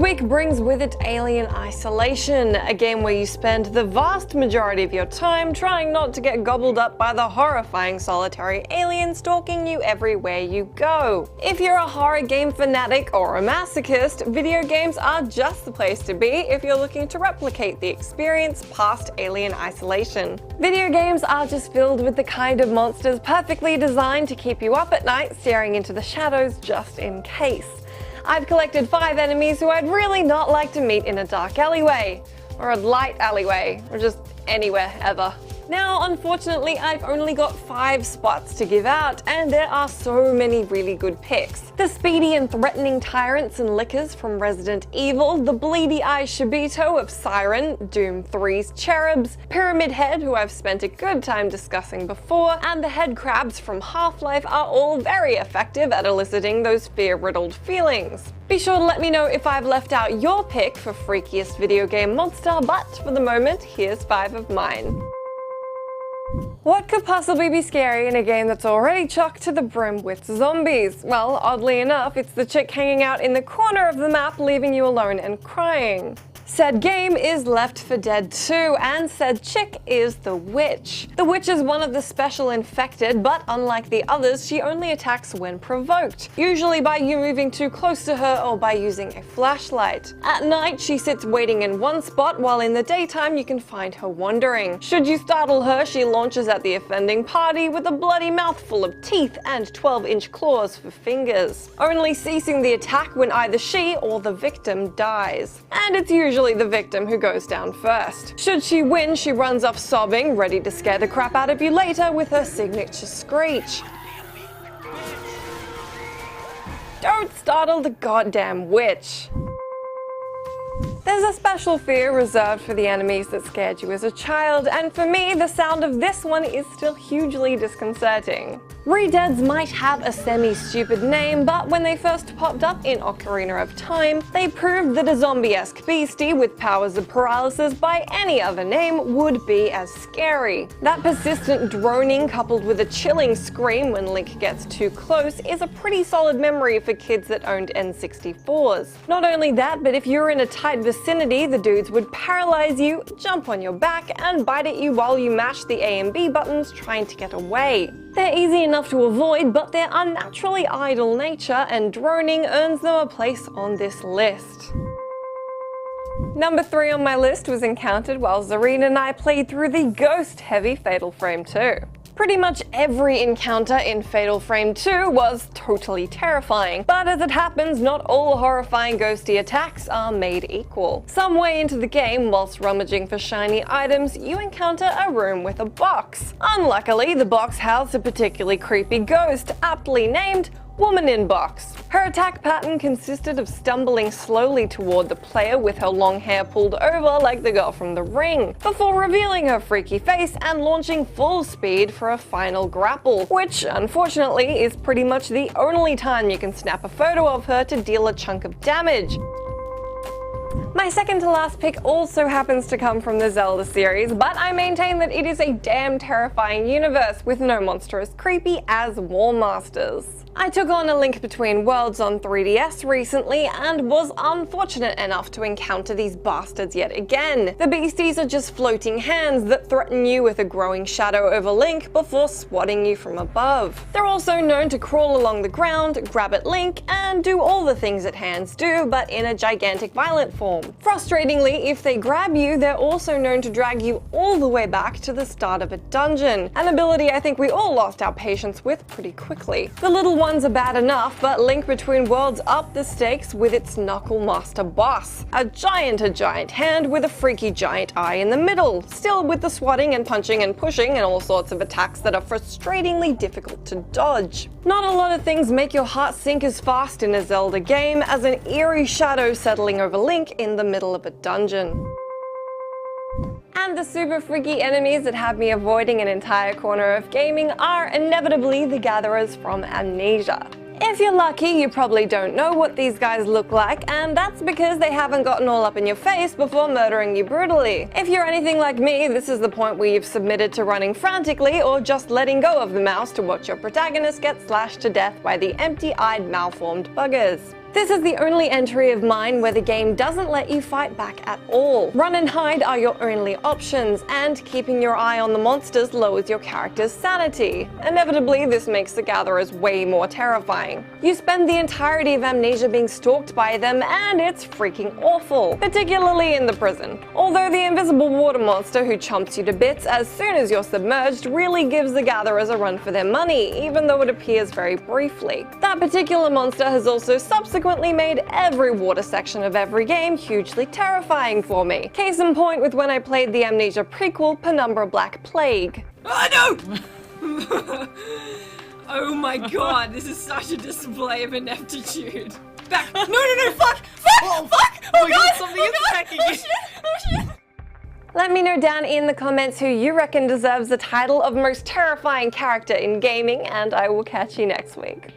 week brings with it Alien Isolation, a game where you spend the vast majority of your time trying not to get gobbled up by the horrifying solitary alien stalking you everywhere you go. If you're a horror game fanatic or a masochist, video games are just the place to be if you're looking to replicate the experience past Alien Isolation. Video games are just filled with the kind of monsters perfectly designed to keep you up at night staring into the shadows just in case. I've collected 5 enemies who I'd really not like to meet in a dark alleyway, or a light alleyway, or just anywhere ever. Now, unfortunately, I've only got 5 spots to give out, and there are so many really good picks. The speedy and threatening tyrants and lickers from Resident Evil, the bleedy-eyed Shibito of Siren, Doom 3's Cherubs, Pyramid Head, who I've spent a good time discussing before, and the head crabs from Half-Life are all very effective at eliciting those fear-riddled feelings. Be sure to let me know if I've left out your pick for freakiest video game monster, but for the moment, here's 5 of mine. What could possibly be scary in a game that's already chocked to the brim with zombies? Well, oddly enough, it's the chick hanging out in the corner of the map leaving you alone and crying. Said game is Left 4 Dead 2, and said chick is the Witch. The Witch is one of the special infected, but unlike the others, she only attacks when provoked, usually by you moving too close to her or by using a flashlight. At night, she sits waiting in one spot, while in the daytime you can find her wandering. Should you startle her, she launches at the offending party with a bloody mouthful of teeth and 12-inch claws for fingers, only ceasing the attack when either she or the victim dies. And it's usually the victim who goes down first. Should she win, she runs off sobbing, ready to scare the crap out of you later with her signature screech. Don't startle the goddamn witch. There's a special fear reserved for the enemies that scared you as a child, and for me, the sound of this one is still hugely disconcerting. Re-Deads might have a semi-stupid name, but when they first popped up in Ocarina of Time, they proved that a zombie-esque beastie with powers of paralysis by any other name would be as scary. That persistent droning coupled with a chilling scream when Link gets too close is a pretty solid memory for kids that owned N64s. Not only that, but if you're in a tight vicinity, the dudes would paralyze you, jump on your back, and bite at you while you mash the A and B buttons trying to get away. They're easy enough to avoid, but their unnaturally idle nature and droning earns them a place on this list. Number 3 on my list was encountered while Zareen and I played through the ghost-heavy Fatal Frame 2. Pretty much every encounter in Fatal Frame 2 was totally terrifying, but as it happens, not all horrifying ghosty attacks are made equal. Some way into the game, whilst rummaging for shiny items, you encounter a room with a box. Unluckily, the box housed a particularly creepy ghost, aptly named Woman in Box. Her attack pattern consisted of stumbling slowly toward the player with her long hair pulled over like the girl from The Ring, before revealing her freaky face and launching full speed for a final grapple, which unfortunately is pretty much the only time you can snap a photo of her to deal a chunk of damage. My second to last pick also happens to come from the Zelda series, but I maintain that it is a damn terrifying universe with no monster as creepy as War Masters. I took on A Link Between Worlds on 3DS recently and was unfortunate enough to encounter these bastards yet again. The beasties are just floating hands that threaten you with a growing shadow over Link before swatting you from above. They're also known to crawl along the ground, grab at Link, and do all the things that hands do, but in a gigantic violent form. Frustratingly, if they grab you, they're also known to drag you all the way back to the start of a dungeon, an ability I think we all lost our patience with pretty quickly. The little ones are bad enough, but Link Between Worlds upped the stakes with its Knuckle Master boss, a giant hand with a freaky giant eye in the middle, still with the swatting and punching and pushing and all sorts of attacks that are frustratingly difficult to dodge. Not a lot of things make your heart sink as fast in a Zelda game as an eerie shadow settling over Link in the middle of a dungeon. And the super freaky enemies that have me avoiding an entire corner of gaming are inevitably the gatherers from Amnesia. If you're lucky, you probably don't know what these guys look like, and that's because they haven't gotten all up in your face before murdering you brutally. If you're anything like me, this is the point where you've submitted to running frantically or just letting go of the mouse to watch your protagonist get slashed to death by the empty-eyed malformed buggers. This is the only entry of mine where the game doesn't let you fight back at all. Run and hide are your only options, and keeping your eye on the monsters lowers your character's sanity. Inevitably, this makes the Gatherers way more terrifying. You spend the entirety of Amnesia being stalked by them, and it's freaking awful, particularly in the prison. Although the invisible water monster who chomps you to bits as soon as you're submerged really gives the Gatherers a run for their money, even though it appears very briefly. That particular monster has also subsequently made every water section of every game hugely terrifying for me. Case in point with when I played the Amnesia prequel, Penumbra: Black Plague. Oh no! Oh my god, this is such a display of ineptitude. Back! No, fuck! Oh, Fuck! oh my god, something is attacking you! Oh shit! Let me know down in the comments who you reckon deserves the title of most terrifying character in gaming, and I will catch you next week.